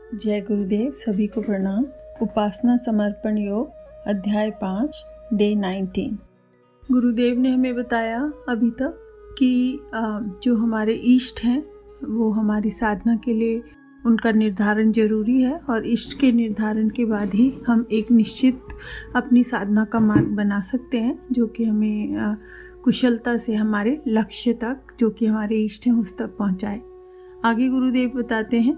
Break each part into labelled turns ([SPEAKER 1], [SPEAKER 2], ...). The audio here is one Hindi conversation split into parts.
[SPEAKER 1] जय गुरुदेव, सभी को प्रणाम। उपासना समर्पण योग अध्याय 5 डे 19। गुरुदेव ने हमें बताया अभी तक कि जो हमारे इष्ट हैं वो हमारी साधना के लिए उनका निर्धारण जरूरी है और इष्ट के निर्धारण के बाद ही हम एक निश्चित अपनी साधना का मार्ग बना सकते हैं जो कि हमें कुशलता से हमारे लक्ष्य तक, जो कि हमारे इष्ट हैं, उस तक पहुंचाए। आगे गुरुदेव बताते हैं,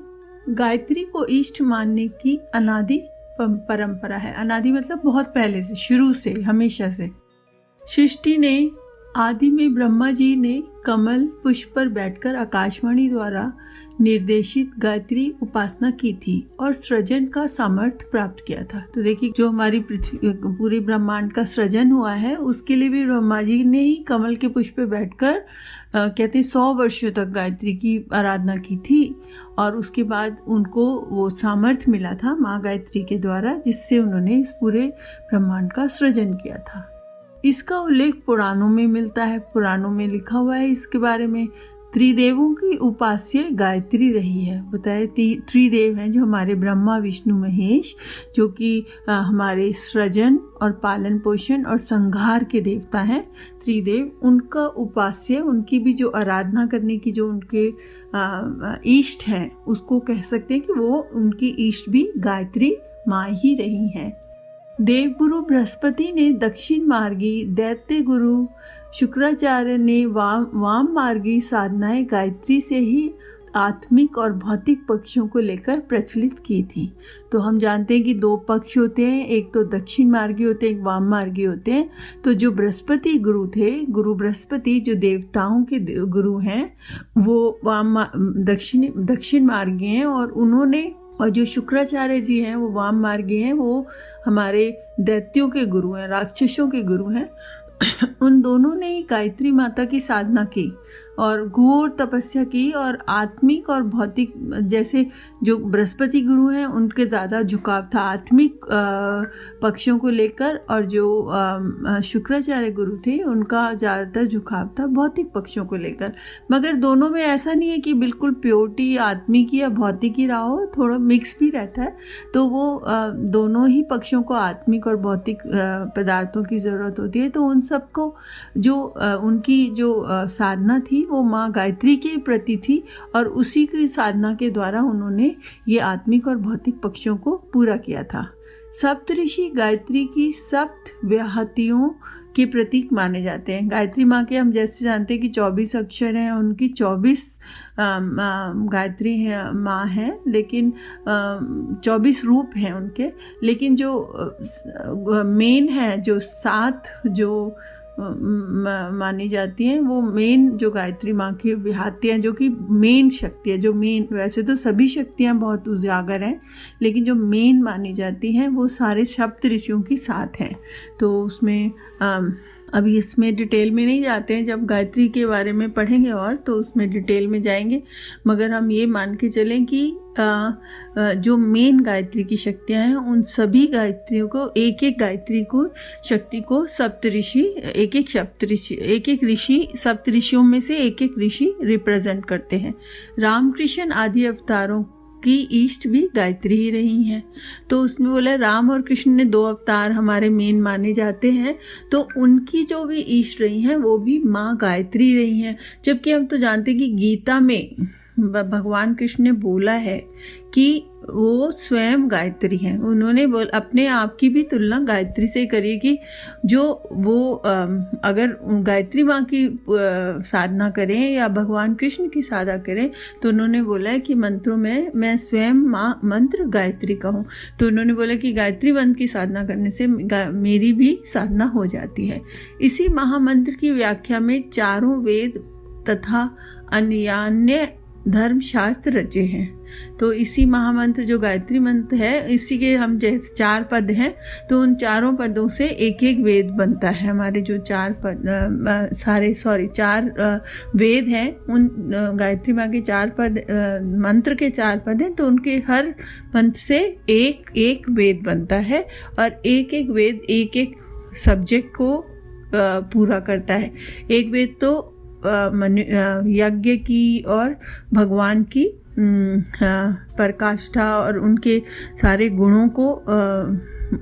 [SPEAKER 1] गायत्री को इष्ट मानने की अनादि परंपरा है। अनादि मतलब बहुत पहले से, शुरू से, हमेशा से। सृष्टि ने आदि में ब्रह्मा जी ने कमल पुष्प पर बैठकर आकाशवाणी द्वारा निर्देशित गायत्री उपासना की थी और सृजन का सामर्थ्य प्राप्त किया था। तो देखिए, जो हमारी पृथ्वी, पूरे ब्रह्मांड का सृजन हुआ है, उसके लिए भी ब्रह्मा जी ने ही कमल के पुष्प पे बैठकर कहते 100 वर्षों तक गायत्री की आराधना की थी और उसके बाद उनको वो सामर्थ्य मिला था माँ गायत्री के द्वारा, जिससे उन्होंने इस पूरे ब्रह्मांड का सृजन किया था। इसका उल्लेख पुराणों में मिलता है। पुराणों में लिखा हुआ है इसके बारे में। त्रिदेवों की उपास्य गायत्री रही है। बताए त्रिदेव हैं जो हमारे ब्रह्मा विष्णु महेश, जो कि हमारे सृजन और पालन पोषण और संहार के देवता हैं। त्रिदेव, उनका उपास्य, उनकी भी जो आराधना करने की जो उनके इष्ट हैं, उसको कह सकते हैं कि वो उनकी इष्ट भी गायत्री माँ ही रही हैं। देवगुरु बृहस्पति ने दक्षिण मार्गी, दैत्य गुरु शुक्राचार्य ने वाम मार्गी साधनाएं गायत्री से ही आत्मिक और भौतिक पक्षों को लेकर प्रचलित की थी। तो हम जानते हैं कि 2 पक्ष होते हैं, एक तो दक्षिण मार्गी होते हैं, एक वाम मार्गी होते हैं। तो जो बृहस्पति गुरु थे, गुरु बृहस्पति जो देवताओं के गुरु हैं, वो दक्षिण मार्गी हैं और उन्होंने, और जो शुक्राचार्य जी हैं वो वाम मार्गी हैं, वो हमारे दैत्यों के गुरु हैं, राक्षसों के गुरु हैं। उन दोनों ने ही गायत्री माता की साधना की और घोर तपस्या की और आत्मिक और भौतिक, जैसे जो बृहस्पति गुरु हैं उनके ज़्यादा झुकाव था आत्मिक पक्षों को लेकर, और जो शुक्राचार्य गुरु थे उनका ज़्यादातर झुकाव था भौतिक पक्षों को लेकर। मगर दोनों में ऐसा नहीं है कि बिल्कुल प्योरिटी आत्मिक या भौतिक ही रहा हो, थोड़ा मिक्स भी रहता है। तो वो दोनों ही पक्षों को, आत्मिक और भौतिक पदार्थों की ज़रूरत होती है। तो उन सबको जो उनकी जो साधना थी वो माँ गायत्री के प्रति थी और उसी की साधना के द्वारा उन्होंने ये आत्मिक और भौतिक पक्षों को पूरा किया था। सप्तऋषि गायत्री की सप्त व्याहतियों के प्रतीक माने जाते हैं। गायत्री माँ के हम जैसे जानते हैं कि 24 अक्षर हैं, उनकी 24 गायत्री माँ हैं, लेकिन 24 रूप हैं उनके। लेकिन जो मेन है, जो 7 जो मानी जाती हैं, वो मेन जो गायत्री माँ की विहातियाँ, जो कि मेन शक्ति है, जो मेन, वैसे तो सभी शक्तियाँ बहुत उजागर हैं, लेकिन जो मेन मानी जाती हैं वो सारे सप्त ऋषियों की 7 हैं। तो उसमें अभी इसमें डिटेल में नहीं जाते हैं, जब गायत्री के बारे में पढ़ेंगे और तो उसमें डिटेल में जाएंगे। मगर हम ये मान के चलें कि जो मेन गायत्री की शक्तियाँ हैं, उन सभी गायत्रियों को, एक एक गायत्री को, शक्ति को सप्तऋषि, एक एक ऋषि, सप्तऋषियों में से एक एक ऋषि रिप्रेजेंट करते हैं। रामकृष्ण आदि अवतारों की इष्ट भी गायत्री ही रही हैं। तो उसमें बोला राम और कृष्ण ने 2 अवतार हमारे मेन माने जाते हैं, तो उनकी जो भी इष्ट रही हैं वो भी माँ गायत्री रही हैं। जबकि हम तो जानते हैं कि गीता में भगवान कृष्ण ने बोला है कि वो स्वयं गायत्री हैं। उन्होंने अपने आप की भी तुलना गायत्री से करी कि जो वो अगर गायत्री माँ की साधना करें या भगवान कृष्ण की साधना करें, तो उन्होंने बोला है कि मंत्रों में मैं स्वयं माँ मंत्र गायत्री का हूँ। तो उन्होंने बोला कि गायत्री मंत्र की साधना करने से मेरी भी साधना हो जाती है। इसी महामंत्र की व्याख्या में 4 वेद तथा अन्य धर्म शास्त्र रचे हैं। तो इसी महामंत्र जो गायत्री मंत्र है, इसी के हम जैसे 4 पद हैं, तो उन 4 पदों से एक एक वेद बनता है। हमारे जो 4 वेद हैं, उन गायत्री माँ के 4 पद, मंत्र के 4 पद हैं, तो उनके हर मंत्र से एक एक वेद बनता है और एक एक वेद एक एक सब्जेक्ट को पूरा करता है। एक वेद तो यज्ञ की और भगवान की पराकाष्ठा और उनके सारे गुणों को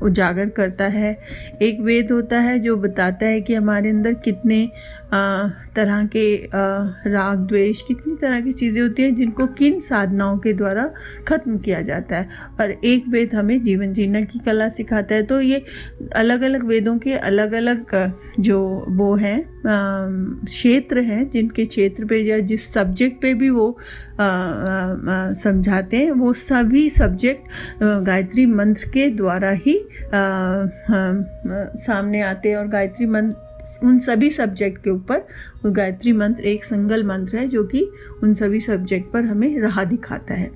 [SPEAKER 1] उजागर करता है। एक वेद होता है जो बताता है कि हमारे अंदर कितने तरह के राग द्वेष, कितनी तरह की चीज़ें होती हैं जिनको किन साधनाओं के द्वारा ख़त्म किया जाता है। और एक वेद हमें जीवन जीने की कला सिखाता है। तो ये अलग अलग वेदों के अलग अलग जो वो हैं क्षेत्र हैं, जिनके क्षेत्र पे या जिस सब्जेक्ट पे भी वो समझाते हैं, वो सभी सब्जेक्ट गायत्री मंत्र के द्वारा ही सामने आते हैं। और गायत्री मंत्र उन सभी सब्जेक्ट के ऊपर, गायत्री मंत्र एक सिंगल मंत्र है जो कि उन सभी सब्जेक्ट पर हमें राह दिखाता है।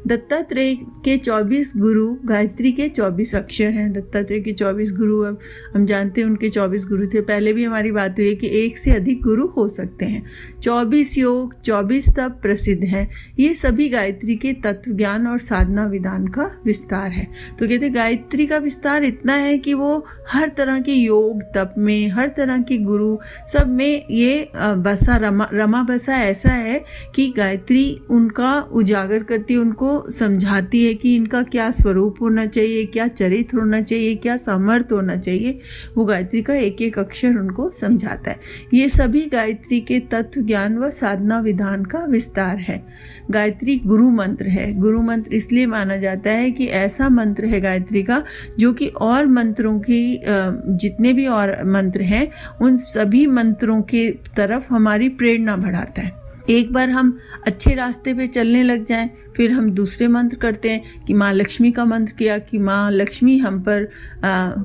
[SPEAKER 1] दत्तात्रेय के 24 गुरु गायत्री के 24 अक्षर हैं। दत्तात्रेय के 24 गुरु, अब हम जानते हैं उनके 24 गुरु थे। पहले भी हमारी बात हुई है कि एक से अधिक गुरु हो सकते हैं। 24 योग, 24 तप प्रसिद्ध हैं। ये सभी गायत्री के तत्व ज्ञान और साधना विधान का विस्तार है। तो कहते हैं गायत्री का विस्तार इतना है कि वो हर तरह के योग तप में, हर तरह के गुरु सब में ये बसा रमा बसा ऐसा है कि गायत्री उनका उजागर करती है, उनको समझाती है कि इनका क्या स्वरूप होना चाहिए, क्या चरित्र होना चाहिए, क्या सामर्थ्य होना चाहिए। वो गायत्री का एक एक अक्षर उनको समझाता है। ये सभी गायत्री के तत्व ज्ञान व साधना विधान का विस्तार है। गायत्री गुरु मंत्र है। गुरु मंत्र इसलिए माना जाता है कि ऐसा मंत्र है गायत्री का जो कि और मंत्रों की जितने भी और मंत्र हैं उन सभी मंत्रों के तरफ हमारी प्रेरणा बढ़ाता है। एक बार हम अच्छे रास्ते पे चलने लग जाएं, फिर हम दूसरे मंत्र करते हैं कि माँ लक्ष्मी का मंत्र किया कि माँ लक्ष्मी हम पर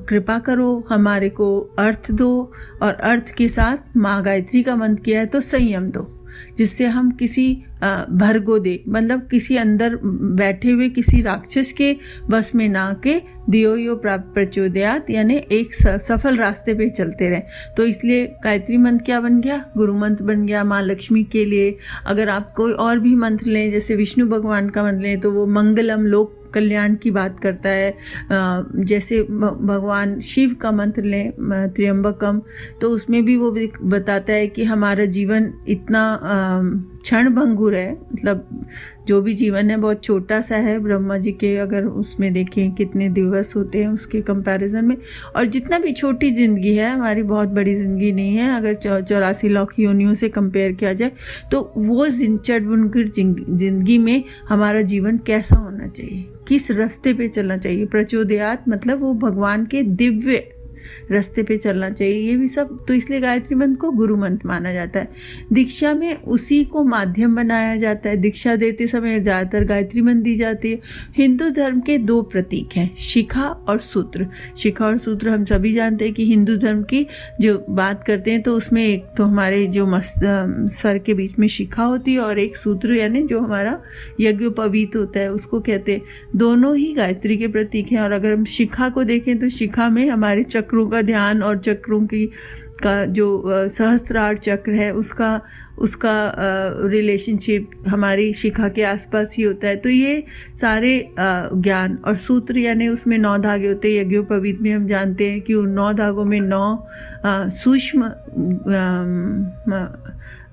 [SPEAKER 1] कृपा करो, हमारे को अर्थ दो, और अर्थ के साथ माँ गायत्री का मंत्र किया है तो संयम दो, जिससे हम किसी भरगो दे, मतलब किसी अंदर बैठे हुए किसी राक्षस के बस में ना के दियो यो प्राप्त प्रचोदयात, यानी एक सफल रास्ते पे चलते रहे। तो इसलिए गायत्री मंत्र क्या बन गया? गुरु मंत्र बन गया माँ लक्ष्मी के लिए। अगर आप कोई और भी मंत्र लें, जैसे विष्णु भगवान का मंत्र लें तो वो मंगलम लोक कल्याण की बात करता है। जैसे भगवान शिव का मंत्र लें त्र्यंबकम, तो उसमें भी वो बताता है कि हमारा जीवन इतना क्षण भंगुर है, मतलब जो भी जीवन है बहुत छोटा सा है। ब्रह्मा जी के अगर उसमें देखें कितने दिवस होते हैं उसके कंपैरिजन में, और जितना भी छोटी ज़िंदगी है हमारी, बहुत बड़ी ज़िंदगी नहीं है। अगर 84 लाख योनियों से कंपेयर किया जाए तो वो चढ़ जिंदगी में हमारा जीवन कैसा होना चाहिए, किस रास्ते पे चलना चाहिए। प्रचोदयात मतलब वो भगवान के दिव्य रास्ते पे चलना चाहिए, ये भी सब। तो इसलिए गायत्री मंत्र को गुरु मंत्र माना जाता है। दीक्षा में उसी को माध्यम बनाया जाता है। दीक्षा देते समय ज़्यादातर गायत्री मंत्र दी जाती है। हिंदू धर्म के दो प्रतीक हैं, शिखा और सूत्र। शिखा और सूत्र हम सभी जानते हैं कि हिंदू धर्म की जो बात करते हैं तो उसमें एक तो हमारे जो सर के बीच में शिखा होती है और एक सूत्र यानी जो हमारा यज्ञोपवीत होता है उसको कहते हैं। दोनों ही गायत्री के प्रतीक हैं। और अगर हम शिखा को देखें तो शिखा में हमारे चक्रों का ध्यान और चक्रों की का जो सहस्त्रार चक्र है उसका रिलेशनशिप हमारी शिखा के आसपास ही होता है। तो ये सारे ज्ञान और सूत्र यानी उसमें 9 धागे होते हैं। यज्ञोपवीत में हम जानते हैं कि उन 9 धागों में 9 सूक्ष्म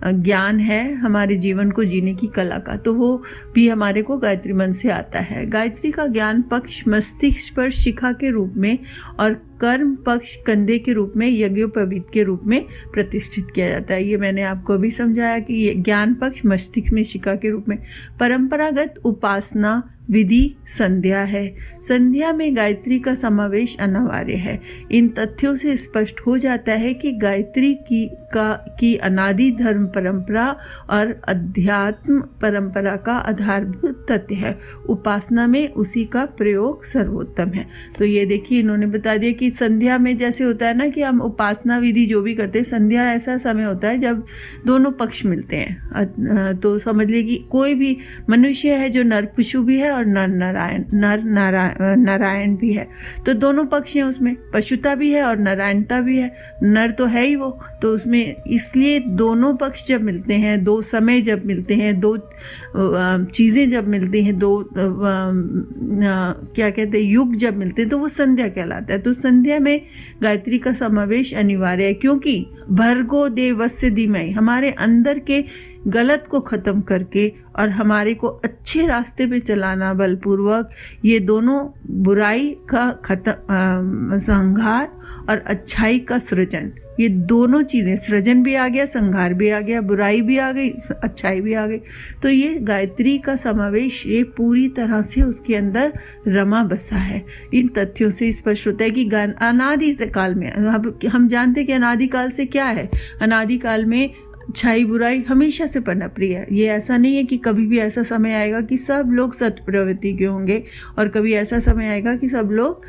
[SPEAKER 1] ज्ञान है हमारे जीवन को जीने की कला का, तो वो भी हमारे को गायत्री मंत्र से आता है। गायत्री का ज्ञान पक्ष मस्तिष्क पर शिखा के रूप में और कर्म पक्ष कंधे के रूप में यज्ञोपवीत के रूप में प्रतिष्ठित किया जाता है। ये मैंने आपको अभी समझाया कि ये ज्ञान पक्ष मस्तिष्क में शिखा के रूप में। परंपरागत उपासना विधि संध्या है। संध्या में गायत्री का समावेश अनिवार्य है। इन तथ्यों से स्पष्ट हो जाता है कि गायत्री की अनादि धर्म परंपरा और अध्यात्म परंपरा का आधारभूत तथ्य है। उपासना में उसी का प्रयोग सर्वोत्तम है। तो ये देखिए इन्होंने बता दिया कि संध्या में जैसे होता है ना कि हम उपासना विधि जो भी करते हैं, संध्या ऐसा समय होता है जब दोनों पक्ष मिलते हैं। तो समझ लीजिए कि कोई भी मनुष्य है जो नर पशु भी है और नर नारायण भी है। तो दोनों पक्ष हैं उसमें, पशुता भी है और नारायणता भी है। नर तो है ही वो, तो उसमें इसलिए दोनों पक्ष जब मिलते हैं, दो समय जब मिलते हैं, दो चीज़ें जब मिलती हैं, दो क्या कहते हैं युग जब मिलते हैं, तो वो संध्या कहलाता है। तो संध्या में गायत्री का समावेश अनिवार्य है, क्योंकि भर्गो देवस्य धीमहि हमारे अंदर के गलत को खत्म करके और हमारे को अच्छे अच्छे रास्ते पे चलाना बलपूर्वक, ये दोनों बुराई का संहार और अच्छाई का सृजन, ये दोनों चीज़ें, सृजन भी आ गया, संहार भी आ गया, बुराई भी आ गई, अच्छाई भी आ गई। तो ये गायत्री का समावेश ये पूरी तरह से उसके अंदर रमा बसा है। इन तथ्यों से स्पष्ट होता है कि अनादि काल में, हम जानते हैं कि अनादिकाल से क्या है, अनादिकाल में अच्छाई बुराई हमेशा से पनप रही है। ये ऐसा नहीं है कि कभी भी ऐसा समय आएगा कि सब लोग सत्य प्रवृत्ति के होंगे और कभी ऐसा समय आएगा कि सब लोग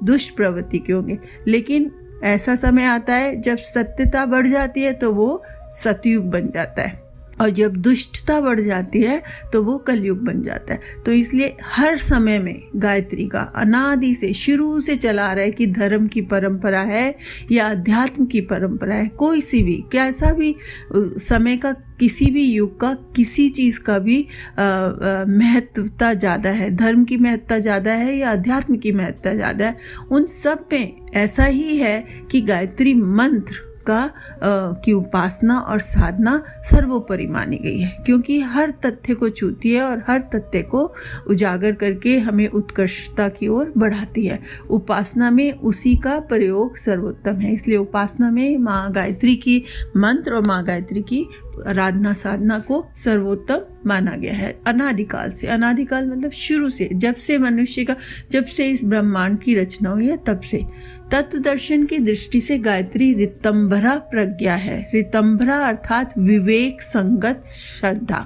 [SPEAKER 1] दुष्ट प्रवृत्ति के होंगे। लेकिन ऐसा समय आता है जब सत्यता बढ़ जाती है तो वो सतयुग बन जाता है, और जब दुष्टता बढ़ जाती है तो वो कलयुग बन जाता है। तो इसलिए हर समय में गायत्री का अनादि से शुरू से चला रहा है कि धर्म की परंपरा है या अध्यात्म की परंपरा है, कोई सी भी कैसा भी समय का, किसी भी युग का, किसी चीज़ का भी महत्वता ज़्यादा है, धर्म की महत्वता ज़्यादा है या अध्यात्म की महत्वता ज़्यादा है, उन सब में ऐसा ही है कि गायत्री मंत्र की उपासना और साधना सर्वोपरि मानी गई है, क्योंकि हर तथ्य को छूती है और हर तथ्य को उजागर करके हमें उत्कृष्टता की ओर बढ़ाती है। उपासना में उसी का प्रयोग सर्वोत्तम है, इसलिए उपासना में माँ गायत्री की मंत्र और माँ गायत्री की आराधना साधना को सर्वोत्तम माना गया है अनादिकाल से। अनादिकाल मतलब शुरू से, जब से मनुष्य का, जब से इस ब्रह्मांड की रचना हुई है तब से। तत्व दर्शन की दृष्टि से गायत्री ऋतंभरा प्रज्ञा है। ऋतंभरा अर्थात विवेक संगत श्रद्धा,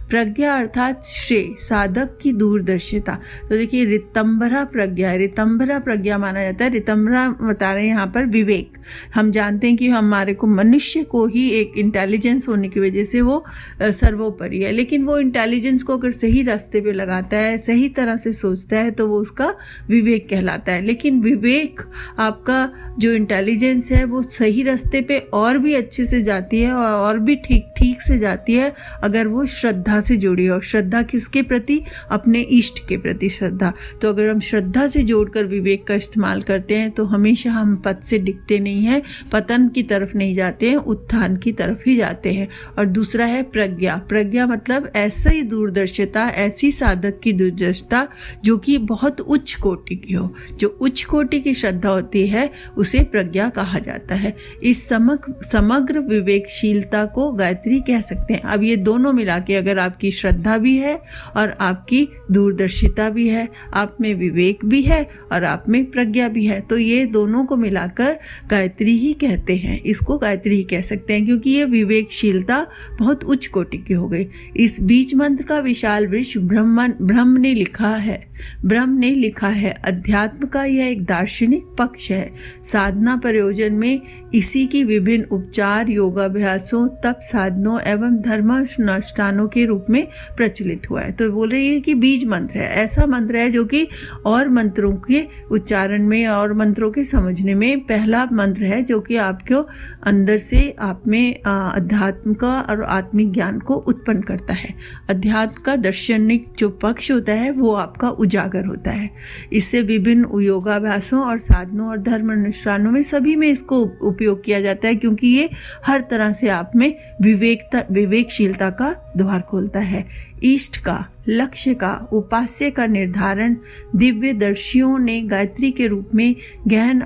[SPEAKER 1] प्रज्ञा अर्थात श्रेय, साधक की दूरदर्शिता। तो देखिए ऋतंभरा प्रज्ञा, ऋतंभरा प्रज्ञा माना जाता है। ऋतंभरा बता रहे हैं यहाँ पर विवेक। हम जानते हैं कि हमारे को, मनुष्य को ही एक इंटेलिजेंस होने की वजह से वो सर्वोपरि है, लेकिन वो इंटेलिजेंस को अगर सही रास्ते पे लगाता है, सही तरह से सोचता है तो वो उसका विवेक कहलाता है। लेकिन विवेक, आपका जो इंटेलिजेंस है वो सही रास्ते पे और भी अच्छे से जाती है और भी ठीक से जाती है अगर वो श्रद्धा से जुड़ी हो। श्रद्धा किसके प्रति? अपने इष्ट के प्रति श्रद्धा। तो अगर हम श्रद्धा से जोड़कर विवेक का इस्तेमाल करते हैं तो हमेशा हम पथ से डिगते नहीं हैं, पतन की तरफ नहीं जाते हैं, उत्थान की तरफ ही जाते हैं। और दूसरा है प्रज्ञा। प्रज्ञा मतलब ऐसा ही दूरदर्शिता, ऐसी साधक की दूरदर्शिता जो कि बहुत उच्च कोटि की हो। जो उच्च कोटि की श्रद्धा होती है उसे प्रज्ञा कहा जाता है। इस समग्र विवेकशीलता को गायत्री कह सकते हैं। अब ये दोनों मिला के, अगर आपकी श्रद्धा भी है और आपकी दूरदर्शिता भी है, आप में विवेक भी है और आप में प्रज्ञा भी है, तो ये दोनों को मिलाकर गायत्री ही कहते हैं। इसको गायत्री ही कह सकते हैं क्योंकि ये विवेकशीलता बहुत उच्च कोटि की हो गई। इस बीज मंत्र का विशाल वृक्ष ब्रह्म ने लिखा है। ब्रह्म ने लिखा है। अध्यात्म का यह एक दार्शनिक पक्ष है। साधना प्रयोजन में इसी की विभिन्न उपचार, योगाभ्यासों, तप साधनों एवं धर्मानुष्ठानों के रूप में प्रचलित हुआ है। तो बोल रही है कि बीज मंत्र है, ऐसा मंत्र है जो कि और मंत्रों के उच्चारण में और मंत्रों के समझने में पहला मंत्र है, जो कि आपको अंदर से आप में अध्यात्म का और आत्मिक ज्ञान को उत्पन्न करता है। अध्यात्म का दार्शनिक जो पक्ष होता है वो आपका उजागर होता है। इससे विभिन्न योगाभ्यासों और साधनों और धर्म अनुष्ठानों में सभी में इसको उपयोग किया जाता है, क्योंकि ये हर तरह से आप में विवेकशीलता का द्वार खोलता है। इष्ट का, लक्ष्य का, उपास्य का निर्धारण दिव्यदर्शियों ने गायत्री के रूप में गहन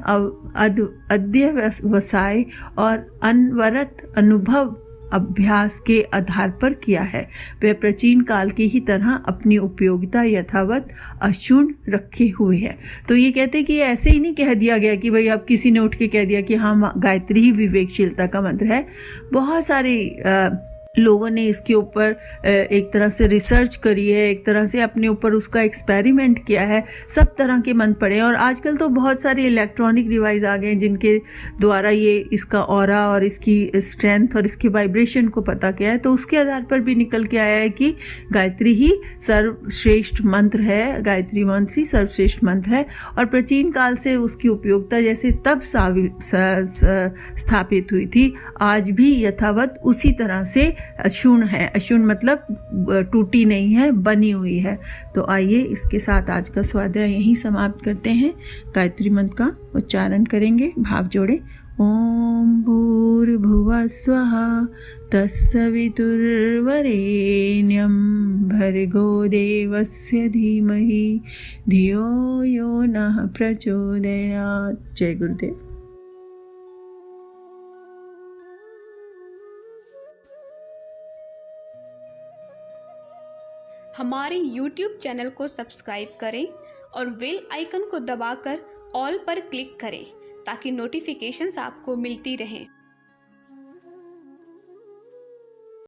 [SPEAKER 1] अध्यवसाय और अनवरत अनुभव अभ्यास के आधार पर किया है। वह प्राचीन काल की ही तरह अपनी उपयोगिता यथावत अक्षुण्ण रखे हुए है। तो ये कहते हैं कि ऐसे ही नहीं कह दिया गया कि भाई अब किसी ने उठ के कह दिया कि हाँ गायत्री ही विवेकशीलता का मंत्र है। बहुत सारे लोगों ने इसके ऊपर एक तरह से रिसर्च करी है, एक तरह से अपने ऊपर उसका एक्सपेरिमेंट किया है, सब तरह के मंत्र पढ़े। और आजकल तो बहुत सारे इलेक्ट्रॉनिक डिवाइस आ गए हैं जिनके द्वारा ये इसका ऑरा और इसकी स्ट्रेंथ और इसके वाइब्रेशन को पता किया है। तो उसके आधार पर भी निकल के आया है कि गायत्री ही सर्वश्रेष्ठ मंत्र है, गायत्री मंत्र ही सर्वश्रेष्ठ मंत्र है। और प्राचीन काल से उसकी उपयोगिता जैसे तब स्थापित हुई थी, आज भी यथावत उसी तरह से अक्षुण्ण है। अक्षुण्ण मतलब टूटी नहीं है, बनी हुई है। तो आइए इसके साथ आज का स्वाध्याय यहीं समाप्त करते हैं। गायत्री मंत्र का उच्चारण करेंगे, भाव जोड़े। ॐ भूर्भुवः स्वः तत्सवितुर्वरेण्यं भर्गो देवस्य धीमहि धियो यो नः प्रचोदयात्। जय गुरुदेव।
[SPEAKER 2] हमारे YouTube चैनल को सब्सक्राइब करें और बेल आइकन को दबाकर ऑल पर क्लिक करें ताकि नोटिफिकेशंस आपको मिलती रहें।